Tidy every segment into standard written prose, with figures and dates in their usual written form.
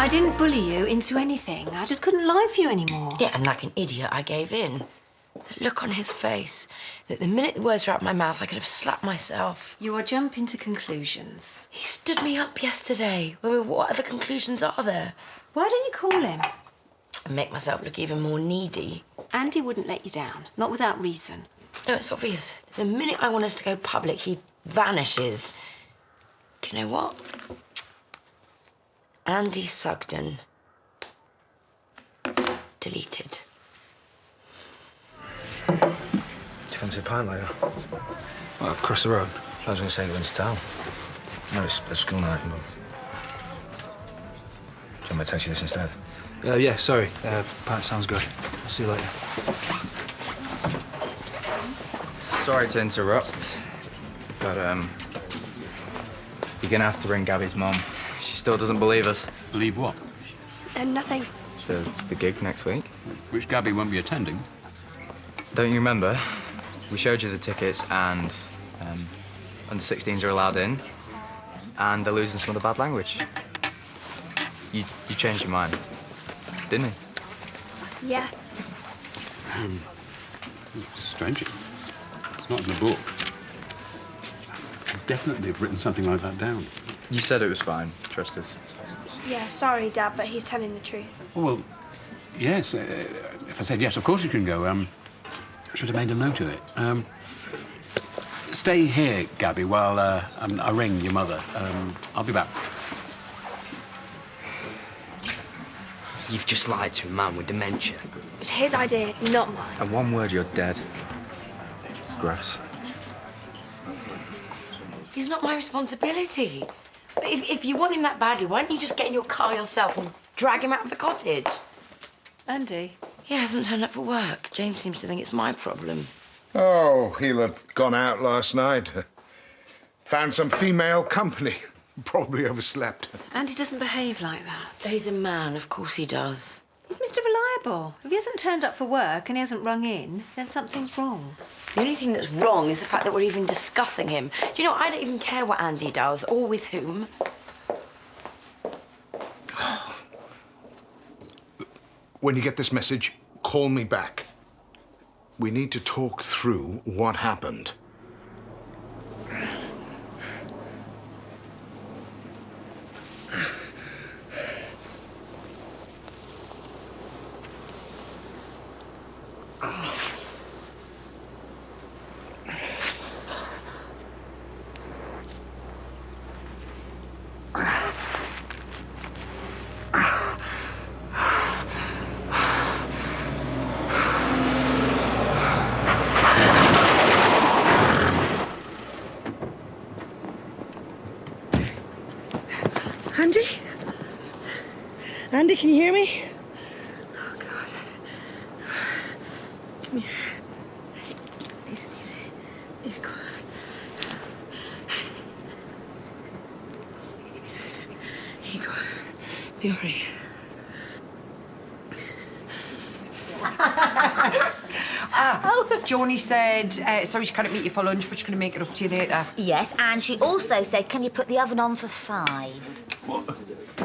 didn't bully you into anything. I just couldn't lie for you anymore. Yeah, and like an idiot, I gave in. The look on his face, that the minute the words were out of my mouth, I could have slapped myself. You are jumping to conclusions. He stood me up yesterday. Well, what other conclusions are there? Why don't you call him? I make myself look even more needy. Andy wouldn't let you down, not without reason. No, it's obvious. The minute I want us to go public, he vanishes. Do you know what? Andy Sugden. Deleted. Do you fancy a pint later? Well, across the road. I was going to say you went to town. No, it's a school night, but... Do you want me to text you this instead? Yeah, sorry. Pint sounds good. I'll see you later. Sorry to interrupt, but, you're gonna have to ring Gabby's mum. She still doesn't believe us. Believe what? Nothing. So, the gig next week? Which Gabby won't be attending. Don't you remember? We showed you the tickets and, under-16s are allowed in, and they're losing some of the bad language. You changed your mind, didn't you? Yeah. Strange. It's not in the book. I'd definitely have written something like that down. You said it was fine. Trust us. Yeah, sorry, Dad, but he's telling the truth. Well, yes. If I said yes, of course you can go. I should have made a note of it. Stay here, Gabby, while I ring your mother. I'll be back. You've just lied to a man with dementia. It's his idea, not mine. And one word, you're dead. Grass. He's not my responsibility. But if you want him that badly, why don't you just get in your car yourself and drag him out of the cottage? Andy? He hasn't turned up for work. James seems to think it's my problem. Oh, he'll have gone out last night. Found some female company. Probably overslept. Andy doesn't behave like that. He's a man, of course he does. He's Mr. Reliable. If he hasn't turned up for work and he hasn't rung in, then something's wrong. The only thing that's wrong is the fact that we're even discussing him. Do you know, I don't even care what Andy does or with whom. When you get this message, call me back. We need to talk through what happened. Andy? Andy, can you hear me? Oh, God. Come here. Easy, easy. Here you go. Here you go. Be all right. Joni said, sorry she can't meet you for lunch, but she's going to make it up to you later. Yes, and she also said, can you put the oven on for 5? What?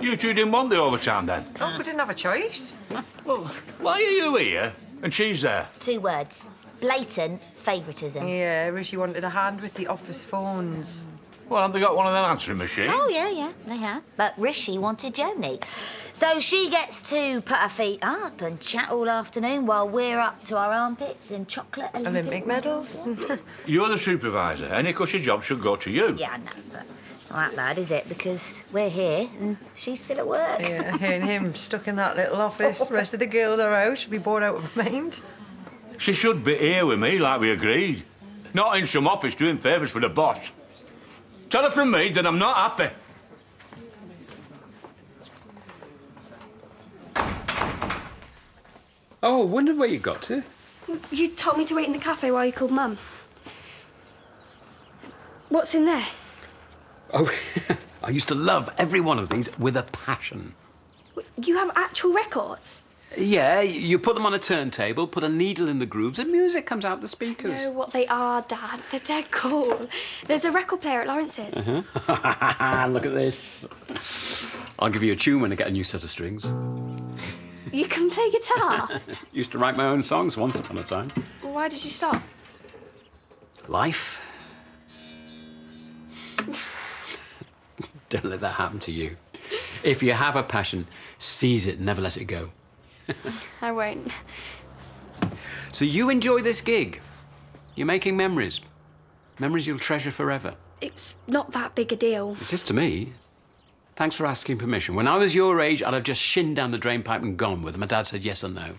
You two didn't want the overtime then? Oh, we didn't have a choice. Well, why are you here and she's there? 2 words. Blatant favouritism. Yeah, Rishi wanted a hand with the office phones. Well, haven't they got one of them answering machines? Oh, yeah, they have. But Rishi wanted Joni. So she gets to put her feet up and chat all afternoon while we're up to our armpits in chocolate Olympic medals. You're the supervisor. Any cushy job should go to you. Yeah, I know, but it's not that bad, is it? Because we're here and she's still at work. Yeah, her and him stuck in that little office. The rest of the girls are out. She'll be bored out of her mind. She should be here with me like we agreed. Not in some office doing favours for the boss. Tell her from me that I'm not happy. Oh, I wondered where you got to. You told me to wait in the cafe while you called Mum. What's in there? Oh, I used to love every one of these with a passion. You have actual records? Yeah, you put them on a turntable, put a needle in the grooves, and music comes out the I speakers. know what they are, Dad. They're dead cool. There's a record player at Lawrence's. Look at this. I'll give you a tune when I get a new set of strings. You can play guitar? Used to write my own songs once upon a time. Why did you stop? Life. Don't let that happen to you. If you have a passion, seize it and never let it go. I won't. So you enjoy this gig. You're making memories. Memories you'll treasure forever. It's not that big a deal. It is to me. Thanks for asking permission. When I was your age, I'd have just shinned down the drain pipe and gone with it. My dad said yes or no.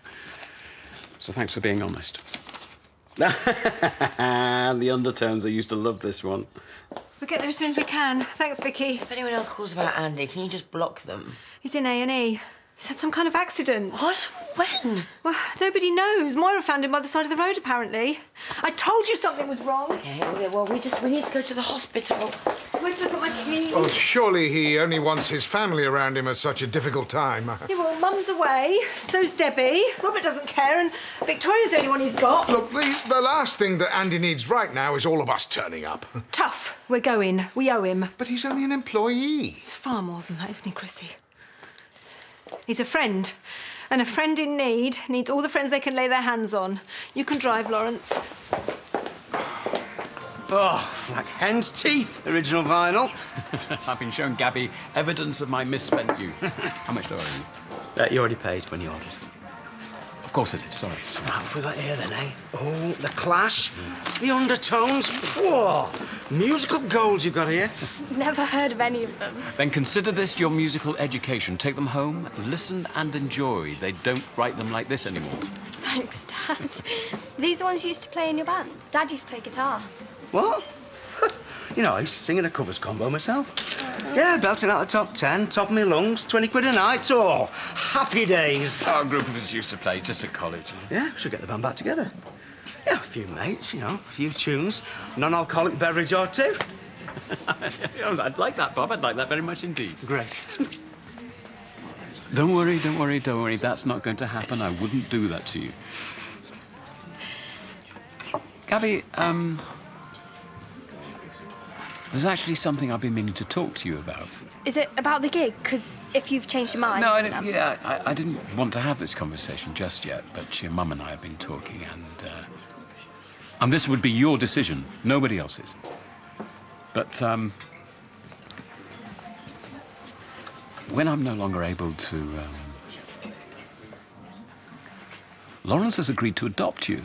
So thanks for being honest. The undertones, I used to love this one. We'll get there as soon as we can. Thanks, Vicky. If anyone else calls about Andy, can you just block them? He's in A&E. He's had some kind of accident. What? When? Well, nobody knows. Moira found him by the side of the road, apparently. I told you something was wrong. Okay, well, we need to go to the hospital. Where did I put my keys? Well, surely he only wants his family around him at such a difficult time. Yeah, well, Mum's away. So's Debbie. Robert doesn't care, and Victoria's the only one he's got. Look, the last thing that Andy needs right now is all of us turning up. Tough. We're going. We owe him. But he's only an employee. He's far more than that, isn't he, Chrissy? He's a friend. And a friend in need needs all the friends they can lay their hands on. You can drive, Lawrence. Oh, like hen's teeth, original vinyl. I've been showing Gabby evidence of my misspent youth. How much do I owe you? You already paid when you ordered. Of course it is, sorry. What have we got here then, eh? Oh, the clash, the undertones. Whoa, musical gold you've got here. Never heard of any of them. Then consider this your musical education. Take them home, listen and enjoy. They don't write them like this anymore. Thanks, Dad. These the ones you used to play in your band? Dad used to play guitar. What? You know, I used to sing in a covers combo myself. Yeah, belting out the top 10, top of my lungs, 20 quid a night. Oh, happy days. Our group of us used to play just at college. Yeah, we should get the band back together. Yeah, a few mates, you know, a few tunes, non-alcoholic beverage or two. I'd like that, Bob. I'd like that very much indeed. Great. Don't worry, don't worry, don't worry. That's not going to happen. I wouldn't do that to you. Gabby, there's actually something I've been meaning to talk to you about. Is it about the gig? Because if you've changed your mind... No, I didn't want to have this conversation just yet, but your mum and I have been talking, and this would be your decision, nobody else's. But, when I'm no longer able to, Lawrence has agreed to adopt you.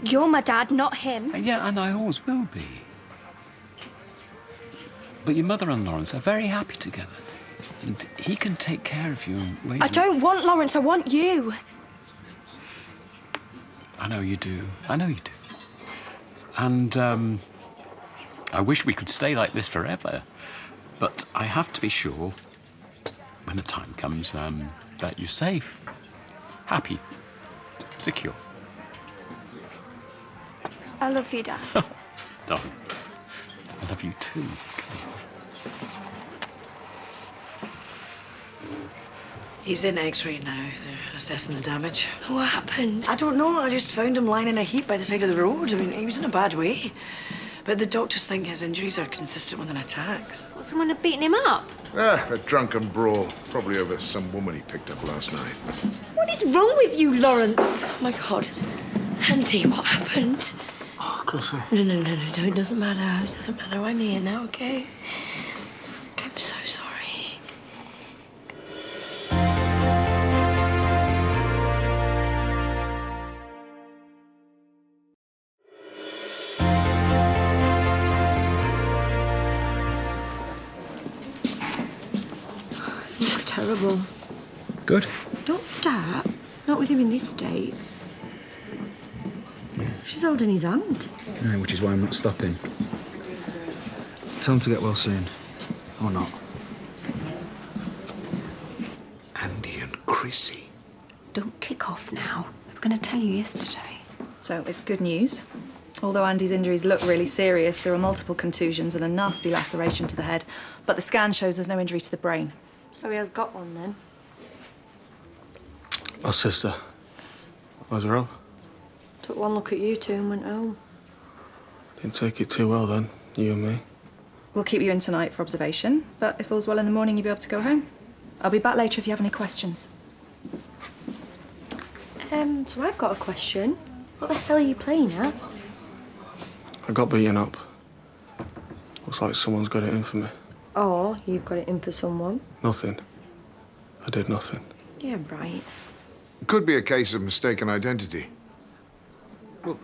You're my dad, not him. Yeah, and I always will be. But your mother and Lawrence are very happy together. And he can take care of you in ways... I don't want Lawrence, I want you. I know you do. I know you do. And, I wish we could stay like this forever. But I have to be sure, when the time comes, that you're safe, happy, secure. I love you, Dad. Darling, I love you too. He's in X-ray now. They're assessing the damage. What happened? I don't know. I just found him lying in a heap by the side of the road. I mean, he was in a bad way. But the doctors think his injuries are consistent with an attack. Well, someone had beaten him up. A drunken brawl. Probably over some woman he picked up last night. What is wrong with you, Lawrence? Oh, my God. Andy, what happened? Oh, Chrissy. No, it doesn't matter. It doesn't matter. I'm here now, okay? I'm so sorry. Looks terrible. Good. Don't start. Not with him in this state. She's holding his hand. Yeah, which is why I'm not stopping. Tell him to get well soon. Or not. Andy and Chrissy. Don't kick off now. I was going to tell you yesterday. So it's good news. Although Andy's injuries look really serious, there are multiple contusions and a nasty laceration to the head. But the scan shows there's no injury to the brain. So he has got one, then? My sister. What's wrong? Took one look at you two and went home. Didn't take it too well then, you and me. We'll keep you in tonight for observation, but if all's well in the morning, you'll be able to go home. I'll be back later if you have any questions. So I've got a question. What the hell are you playing at? I got beaten up. Looks like someone's got it in for me. Or you've got it in for someone. Nothing. I did nothing. Yeah, right. Could be a case of mistaken identity. Well,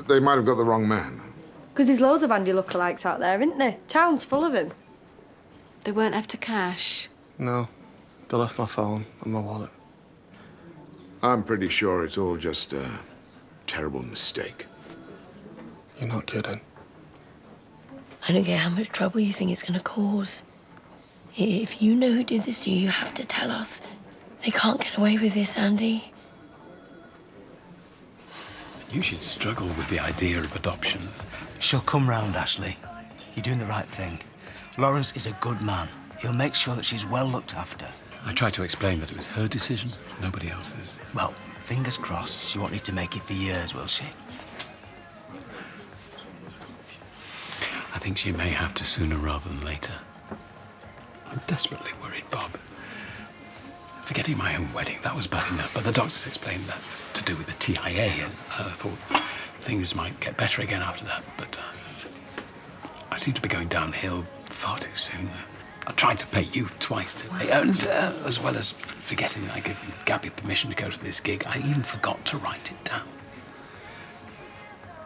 they might have got the wrong man. Because there's loads of Andy lookalikes out there, isn't there? Town's full of them. They weren't after cash. No. They left my phone and my wallet. I'm pretty sure it's all just a terrible mistake. You're not kidding. I don't care how much trouble you think it's going to cause. If you know who did this to you, you have to tell us. They can't get away with this, Andy. You should struggle with the idea of adoption. She'll come round, Ashley. You're doing the right thing. Lawrence is a good man. He'll make sure that she's well looked after. I tried to explain that it was her decision, nobody else's. Well, fingers crossed she won't need to make it for years, will she? I think she may have to sooner rather than later. I'm desperately worried, Bob. Forgetting my own wedding, that was bad enough, but the doctors explained that was to do with the TIA, and I thought things might get better again after that, but I seem to be going downhill far too soon. I tried to pay you twice today, and as well as forgetting I gave Gabby permission to go to this gig, I even forgot to write it down.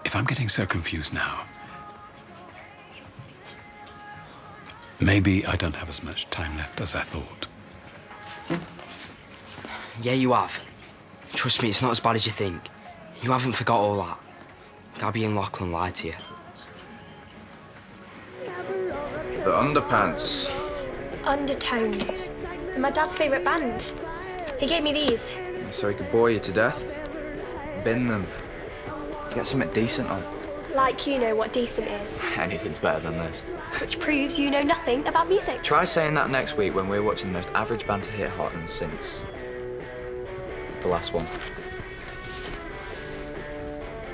If I'm getting so confused now, maybe I don't have as much time left as I thought. Yeah, you have. Trust me, it's not as bad as you think. You haven't forgot all that. Gabby and Lachlan lied to you. The Underpants. Undertones. They're my dad's favourite band. He gave me these. So he could bore you to death. Bin them. Get something decent on. Like you know what decent is. Anything's better than this. Which proves you know nothing about music. Try saying that next week when we're watching the most average band to hit hot and since the last one.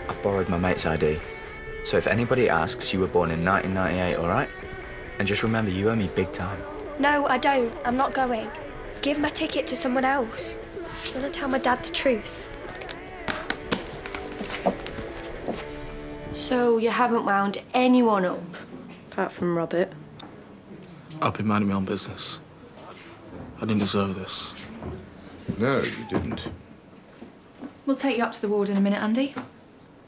I've borrowed my mate's ID. So if anybody asks, you were born in 1998, all right? And just remember, you owe me big time. No, I don't. I'm not going. Give my ticket to someone else. I want to tell my dad the truth. So you haven't wound anyone up? Apart from Robert? I've been minding my own business. I didn't deserve this. No, you didn't. We'll take you up to the ward in a minute, Andy.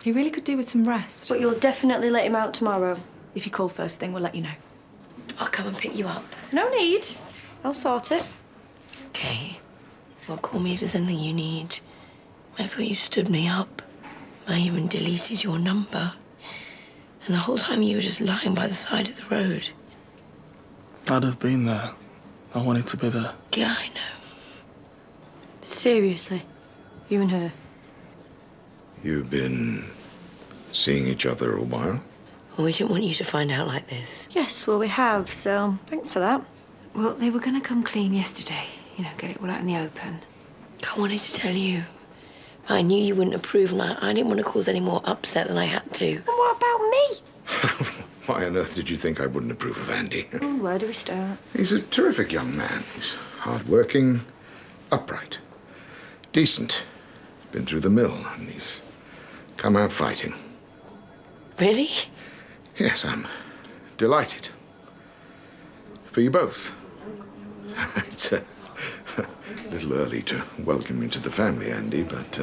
He really could do with some rest. But you'll definitely let him out tomorrow. If you call first thing, we'll let you know. I'll come and pick you up. No need. I'll sort it. Okay. Well, call me if there's anything you need. I thought you stood me up. I even deleted your number. And the whole time you were just lying by the side of the road. I'd have been there. I wanted to be there. Yeah, I know. Seriously? You and her? You've been seeing each other a while? Well, we didn't want you to find out like this. Yes, well, we have, so thanks for that. Well, they were going to come clean yesterday. You know, get it all out in the open. I wanted to tell you. I knew you wouldn't approve, and I didn't want to cause any more upset than I had to. And what about me? Why on earth did you think I wouldn't approve of Andy? Where do we start? He's a terrific young man. He's hard-working, upright, decent. Been through the mill, and he's come out fighting. Really? Yes, I'm delighted. For you both. It's a little early to welcome you to the family, Andy, but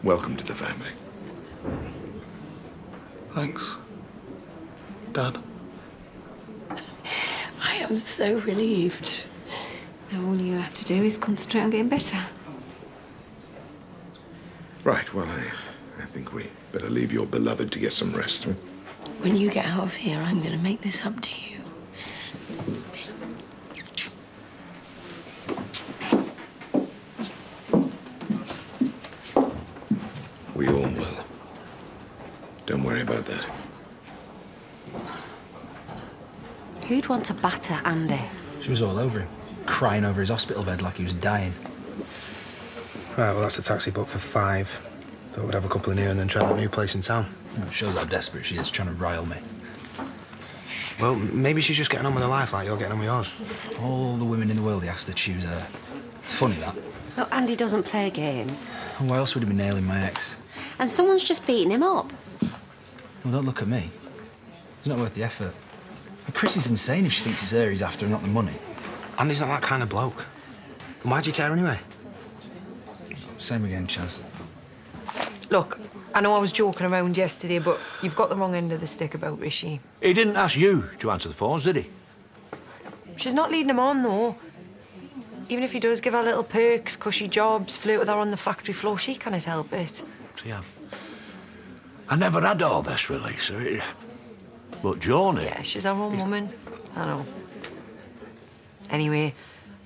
welcome to the family. Thanks, Dad. I am so relieved. Now all you have to do is concentrate on getting better. Right, well, I think we better leave your beloved to get some rest. Hmm? When you get out of here, I'm going to make this up to you. We all will. Don't worry about that. Who'd want to batter Andy? She was all over him. crying over his hospital bed like he was dying. Right, well, that's a taxi booked for 5. Thought we'd have a couple in here and then try that new place in town. Well, it shows how desperate she is, trying to rile me. Well, maybe she's just getting on with her life like you're getting on with yours. All the women in the world, he has to choose her. Funny, that. Look, Andy doesn't play games. Why else would he be nailing my ex? And someone's just beating him up. Well, don't look at me. It's not worth the effort. And Chris is insane if she thinks it's her he's after and not the money. Andy's not that kind of bloke. And why do you care anyway? Same again, Chaz. Look, I know I was joking around yesterday, but you've got the wrong end of the stick about Rishi. He didn't ask you to answer the phones, did he? She's not leading him on, though. Even if he does give her little perks, cushy jobs, flirt with her on the factory floor, she cannot help it. See, I never had all this, really, so but Joni... Yeah, she's her own woman. I know. Anyway,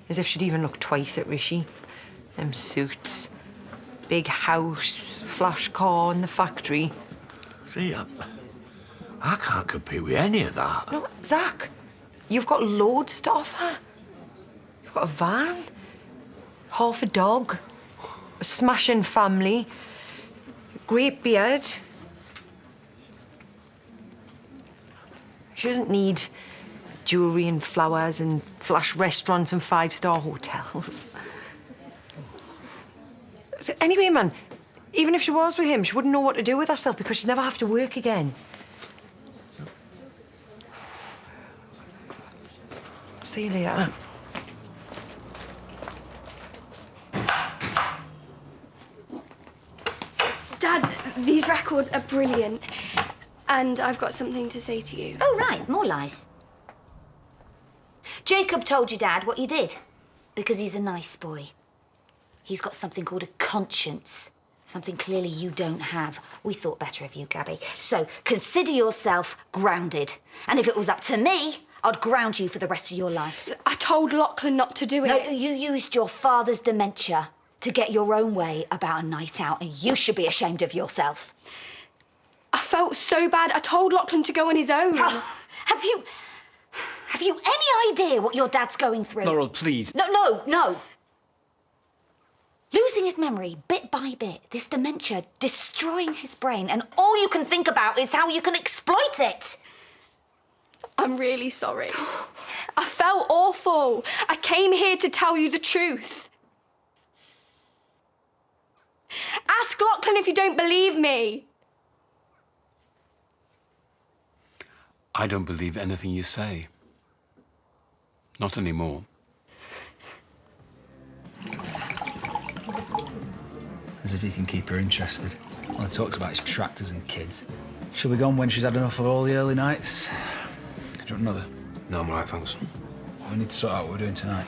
as if she'd even look twice at Rishi. Them suits, big house, flash car in the factory. See, I can't compete with any of that. No, Zach, you've got loads to offer. You've got a van, half a dog, a smashing family, a great beard. She doesn't need jewellery and flowers and flash restaurants and 5-star hotels. Anyway, man, even if she was with him, she wouldn't know what to do with herself because she'd never have to work again. See you later. Dad, these records are brilliant. And I've got something to say to you. Oh, right, more lies. Jacob told your dad what you did because he's a nice boy. He's got something called a conscience, something clearly you don't have. We thought better of you, Gabby. So consider yourself grounded. And if it was up to me, I'd ground you for the rest of your life. I told Lachlan not to do it. No, you used your father's dementia to get your own way about a night out, and you should be ashamed of yourself. I felt so bad. I told Lachlan to go on his own. Have you any idea what your dad's going through? Laurel, please. No. Losing his memory bit by bit, this dementia destroying his brain, and all you can think about is how you can exploit it. I'm really sorry. I felt awful. I came here to tell you the truth. Ask Lachlan if you don't believe me. I don't believe anything you say. Not anymore. As if he can keep her interested. All he talks about is tractors and kids. She'll be gone when she's had enough of all the early nights. Do you want another? No, I'm all right, thanks. We need to sort out what we're doing tonight.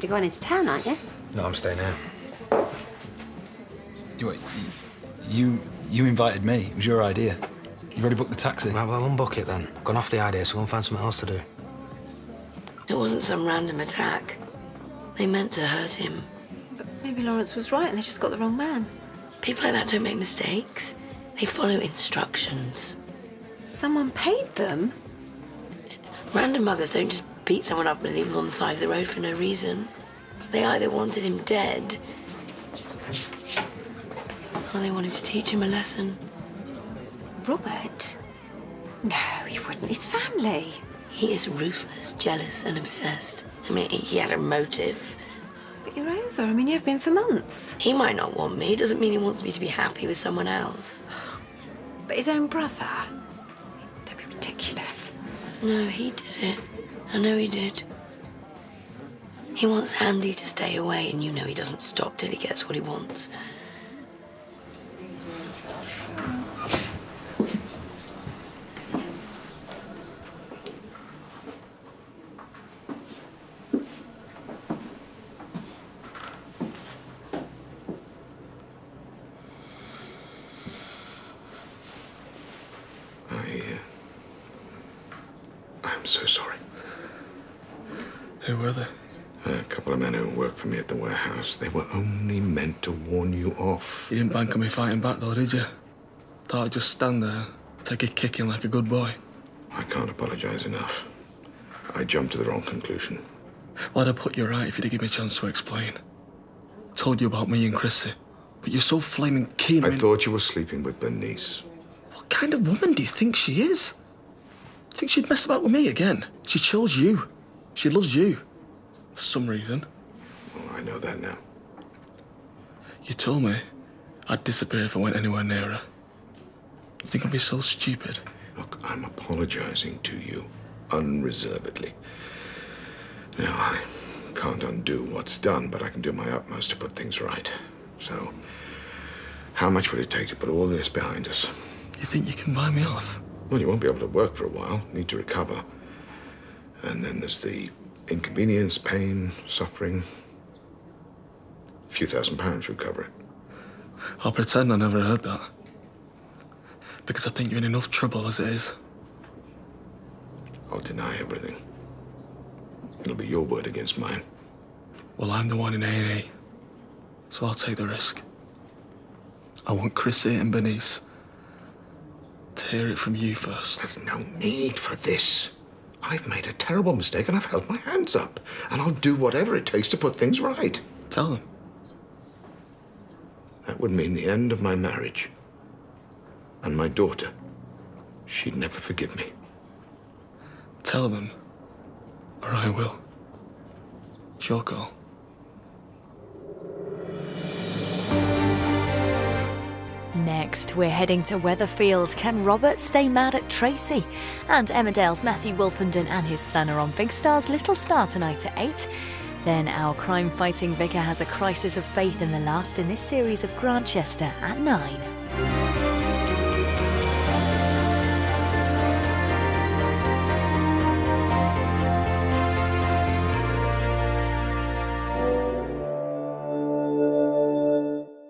You're going into town, aren't you? No, I'm staying here. You invited me. It was your idea. You already booked the taxi. Right, well, unbook it then. Gone off the idea, so go and find something else to do. It wasn't some random attack. They meant to hurt him. But maybe Lawrence was right and they just got the wrong man. People like that don't make mistakes. They follow instructions. Someone paid them? Random muggers don't just beat someone up and leave them on the side of the road for no reason. They either wanted him dead, or they wanted to teach him a lesson. Robert? No, he wouldn't. His family. He is ruthless, jealous, and obsessed. I mean, he had a motive. But you're over. I mean, you've been for months. He might not want me. Doesn't mean he wants me to be happy with someone else. But his own brother? Don't be ridiculous. No, he did it. I know he did. He wants Andy to stay away, and you know he doesn't stop till he gets what he wants. I'm so sorry. Who were they? A couple of men who work for me at the warehouse. They were only meant to warn you off. You didn't bank on me fighting back, though, did you? Thought I'd just stand there, take a kicking like a good boy. I can't apologize enough. I jumped to the wrong conclusion. Well, I'd have put you right if you'd have given me a chance to explain. Told you about me and Chrissy, but you're so flaming keen. I thought you were sleeping with Bernice. What kind of woman do you think she is? Think she'd mess about with me again? She chose you. She loves you. For some reason. Well, I know that now. You told me I'd disappear if I went anywhere near her. You think I'd be so stupid? Look, I'm apologizing to you unreservedly. Now, I can't undo what's done, but I can do my utmost to put things right. So, how much would it take to put all this behind us? You think you can buy me off? Well, you won't be able to work for a while. Need to recover. And then there's the inconvenience, pain, suffering. A few £1,000s would cover it. I'll pretend I never heard that. Because I think you're in enough trouble as it is. I'll deny everything. It'll be your word against mine. Well, I'm the one in A&E, so I'll take the risk. I want Chrissy and Bernice to hear it from you first. There's no need for this. I've made a terrible mistake and I've held my hands up. And I'll do whatever it takes to put things right. Tell them. That would mean the end of my marriage. And my daughter. She'd never forgive me. Tell them, or I will. It's your call. Next, we're heading to Weatherfield. Can Robert stay mad at Tracy? And Emmerdale's Matthew Wolfenden and his son are on Big Star's Little Star tonight at 8. Then our crime-fighting vicar has a crisis of faith in the last in this series of Grantchester at 9.